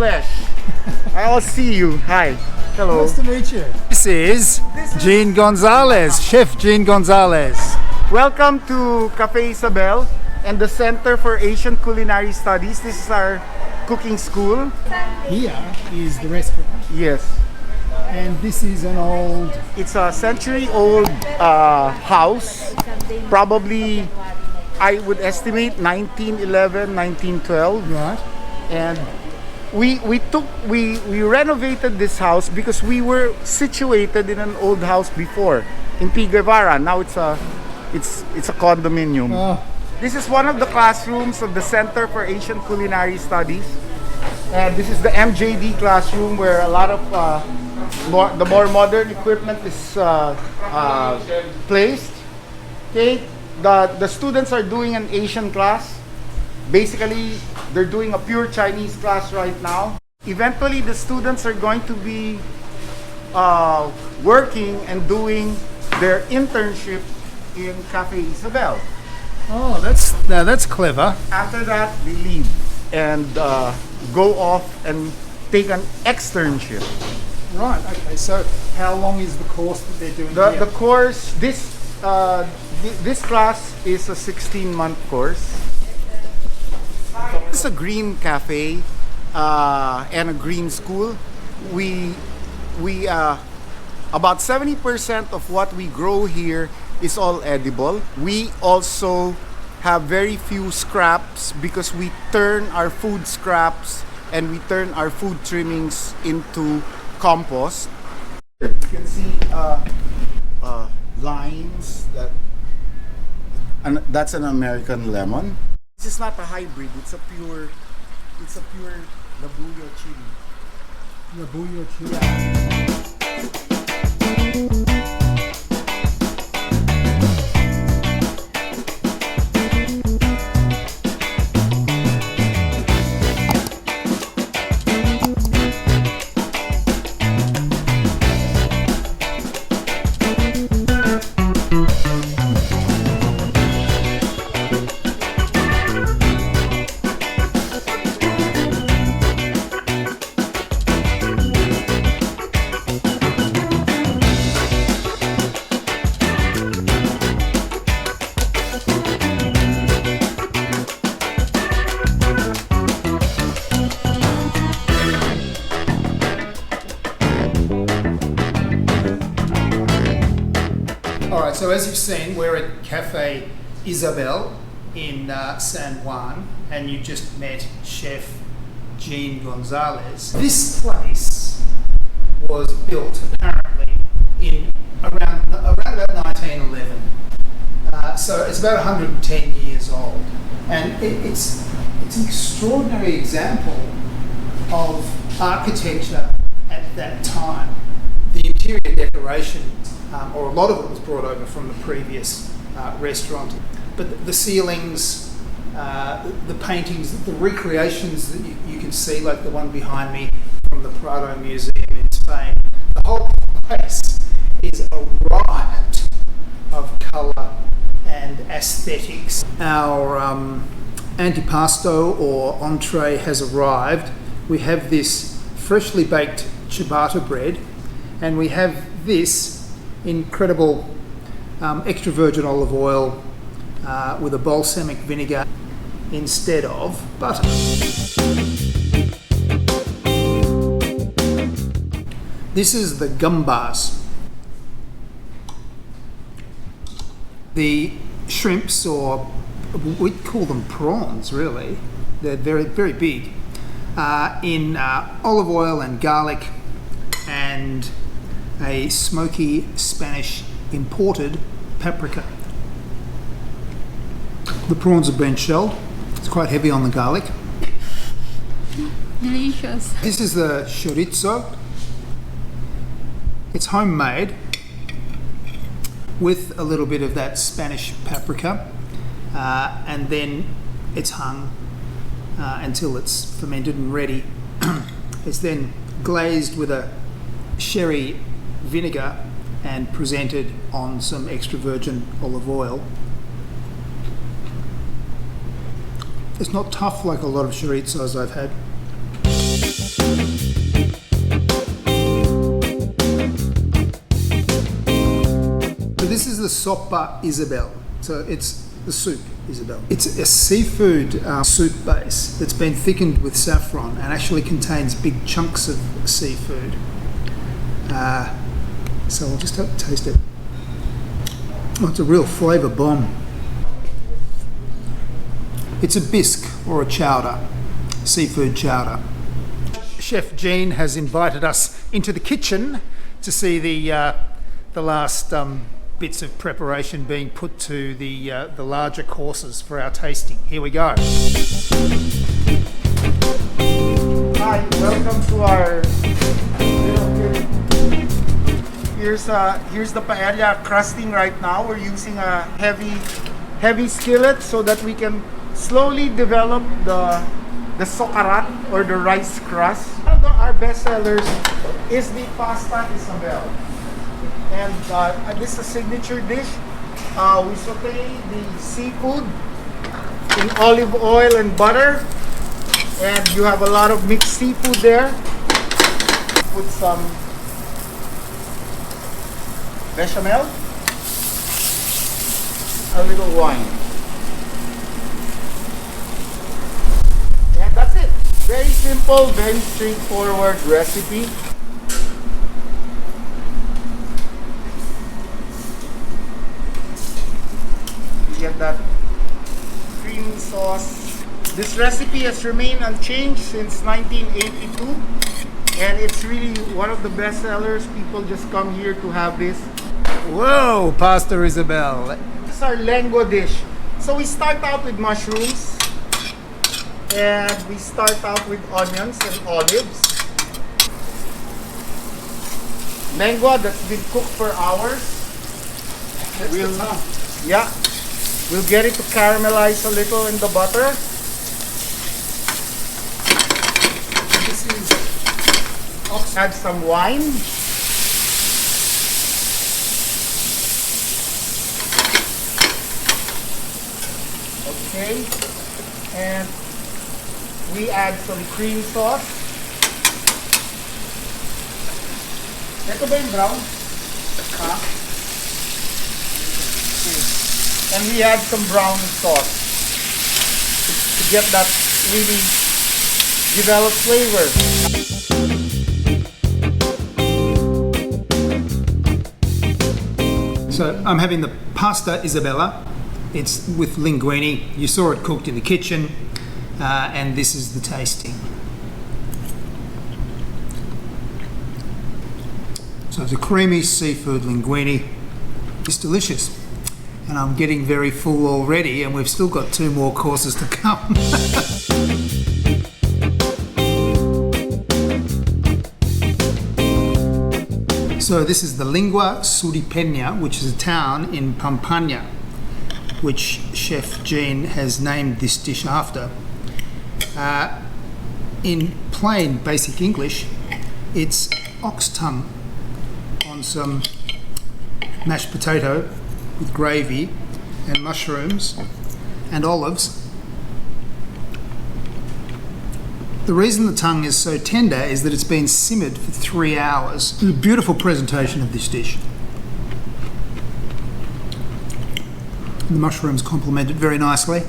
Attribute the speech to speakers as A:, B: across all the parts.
A: flesh. I'll see you. Hi. Hello.
B: Nice to meet you.
C: This is Gene Gonzalez, Chef Gene Gonzalez.
A: Welcome to Cafe Ysabel and the Center for Asian Culinary Studies. This is our cooking school.
B: Here is the restaurant,
A: Yes.
B: and this is an old.
A: It's a century-old house. Probably, I would estimate 1911, 1912.
B: Right.
A: And we renovated this house because we were situated in an old house before in P. Guevara. Now it's a condominium.
B: Oh,
A: This is one of the classrooms of the Center for Asian Culinary Studies. And this is the MJD classroom where a lot of the more modern equipment is placed. Okay, the students are doing an Asian class. Basically, they're doing a pure Chinese class right now. Eventually, the students are going to be working and doing their internship in Cafe Ysabel.
C: Oh, that's clever.
A: After that, they leave and go off and take an externship.
B: right. Okay. So, how long is the course that they're doing
A: The
B: here?
A: course, this class is a 16-month course. It's a green cafe and a green school. We about 70% of what we grow here is all edible. We also have very few scraps because we turn our food scraps and we turn our food trimmings into compost. You can see lines and that's an American lemon. This is not a hybrid. It's a pure Labuyo chili.
B: Labuyo chili.
C: All right, so as you've seen, we're at Cafe Ysabel in San Juan, and you just met Chef Gene Gonzalez. This place was built apparently in around about 1911. So it's about 110 years old, and it's an extraordinary example of architecture at that time. The interior decoration, or a lot of it, was brought over from the previous restaurant. But the ceilings, the paintings, the recreations that you can see, like the one behind me from the Prado Museum in Spain, the whole place is a riot of colour and aesthetics. Our antipasto or entree has arrived. We have this freshly baked ciabatta bread, and we have this incredible extra virgin olive oil with a balsamic vinegar instead of butter. This is the gambas. The shrimps, or we'd call them prawns really, they're very, very big, in olive oil and garlic and a smoky Spanish imported paprika. The prawns are French shelled. It's quite heavy on the garlic.
D: Delicious.
C: This is the chorizo. It's homemade with a little bit of that Spanish paprika, and then it's hung until it's fermented and ready. It's then glazed with a sherry vinegar and presented on some extra virgin olive oil. It's not tough like a lot of chorizos I've had. So this is the sopa Ysabel. So it's the soup Ysabel. It's a seafood soup base that's been thickened with saffron and actually contains big chunks of seafood. So I'll just have to taste it. Oh, it's a real flavour bomb. It's a bisque or a chowder, seafood chowder. Chef Gene has invited us into the kitchen to see the last bits of preparation being put to the larger courses for our tasting. Here we go.
A: Hi, welcome to our Here's the paella crusting right now. We're using a heavy skillet so that we can slowly develop the sokarat or the rice crust. One of our best sellers is the pasta Ysabel. And this is a signature dish. We saute the seafood in olive oil and butter. And you have a lot of mixed seafood there. Put some bechamel, a little wine. And that's it. Very simple, very straightforward recipe. You get that creamy sauce. This recipe has remained unchanged since 1982. And it's really one of the best sellers. People just come here to have this.
C: Whoa, pasta Ysabel.
A: This is our lengua dish. So we start out with mushrooms. And we start out with onions and olives. Lengua that's been cooked for hours. We'll get it to caramelize a little in the butter. This is add some wine. Okay. And we add some cream sauce. Ito ba yung brown? Ha? Okay. And we add some brown sauce to get that really developed flavor.
C: So I'm having the pasta Ysabella. It's with linguine. You saw it cooked in the kitchen, and this is the tasting. So it's a creamy seafood linguine. It's delicious, and I'm getting very full already, and we've still got 2 more courses to come. So this is the Lingua Suripena, which is a town in Pampanga, which Chef Gene has named this dish after. In plain basic English, it's ox tongue on some mashed potato with gravy and mushrooms and olives. The reason the tongue is so tender is that it's been simmered for 3 hours. It's a beautiful presentation of this dish. The mushrooms complement it very nicely.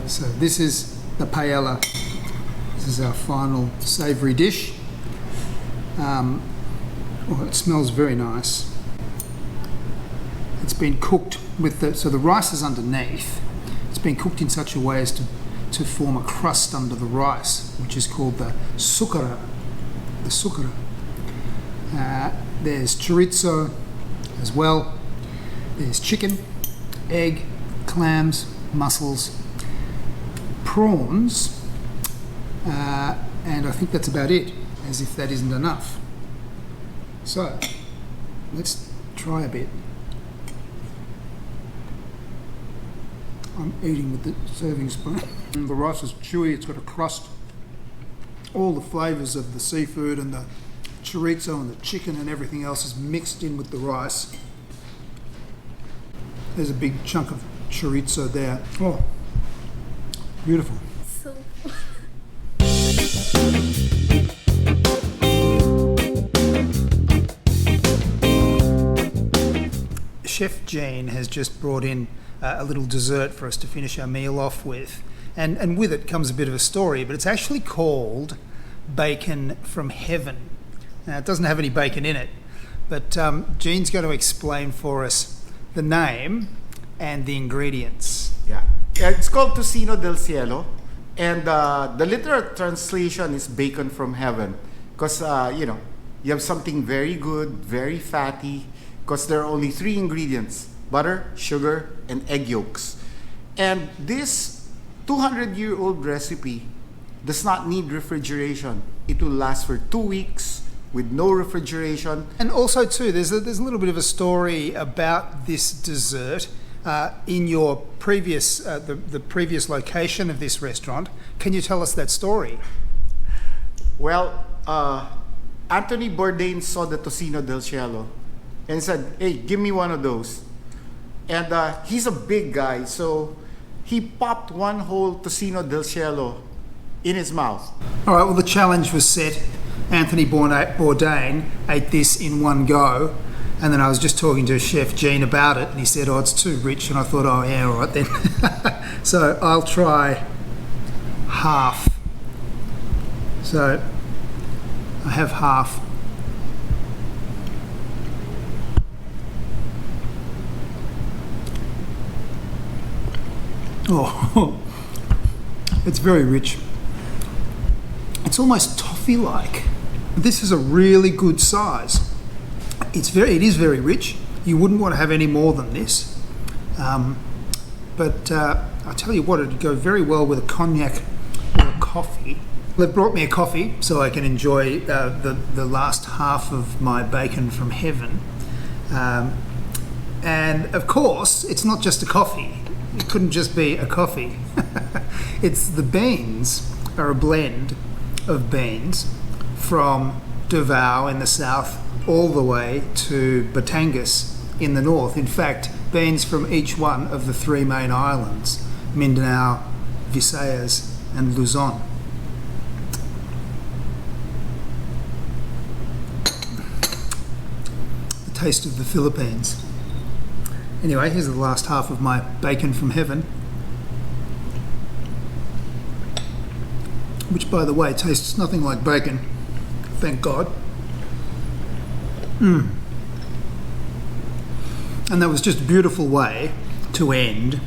C: So this is the paella. This is our final savoury dish. It smells very nice. It's been cooked with the rice is underneath. It's been cooked in such a way as to form a crust under the rice, which is called the sukara. The sukara. There's chorizo as well. There's chicken, egg, clams, mussels, prawns, and I think that's about it, as if that isn't enough. So, let's try a bit. I'm eating with the serving spoon. The rice is chewy, it's got a crust. All the flavours of the seafood and the chorizo and the chicken and everything else is mixed in with the rice. There's a big chunk of chorizo there. Oh, beautiful.
D: So
C: Chef Gene has just brought in a little dessert for us to finish our meal off with. And with it comes a bit of a story, but it's actually called bacon from heaven. Now, it doesn't have any bacon in it, but Gene's going to explain for us the name and the ingredients.
A: Yeah. It's called Tocino del Cielo, and the literal translation is bacon from heaven, because you have something very good, very fatty, because there are only 3 ingredients: butter, sugar, and egg yolks. And this 200-year-old recipe does not need refrigeration. It will last for 2 weeks with no refrigeration.
C: And also too, there's a little bit of a story about this dessert in your previous, the previous location of this restaurant. Can you tell us that story?
A: Well, Anthony Bourdain saw the Tocino del Cielo and said, "Hey, give me one of those." And he's a big guy, so he popped one whole Tocino del Cielo in his mouth.
C: All right, well, the challenge was set. Anthony Bourdain ate this in one go, and then I was just talking to Chef Gene about it, and he said, "Oh, it's too rich," and I thought, "Oh, yeah, all right then." So I'll try half. So I have half. Oh, it's very rich. It's almost toffee-like. This is a really good size. It is very rich. You wouldn't want to have any more than this. But I tell you what, it'd go very well with a cognac or a coffee. They've brought me a coffee so I can enjoy the last half of my bacon from heaven. And of course, it's not just a coffee. It couldn't just be a coffee. It's the beans are a blend of beans from Davao in the south all the way to Batangas in the north. In fact, beans from each one of the 3 main islands, Mindanao, Visayas and Luzon. The taste of the Philippines. Anyway, here's the last half of my bacon from heaven, which, by the way, tastes nothing like bacon. Thank God. And that was just a beautiful way to end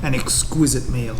C: an exquisite meal.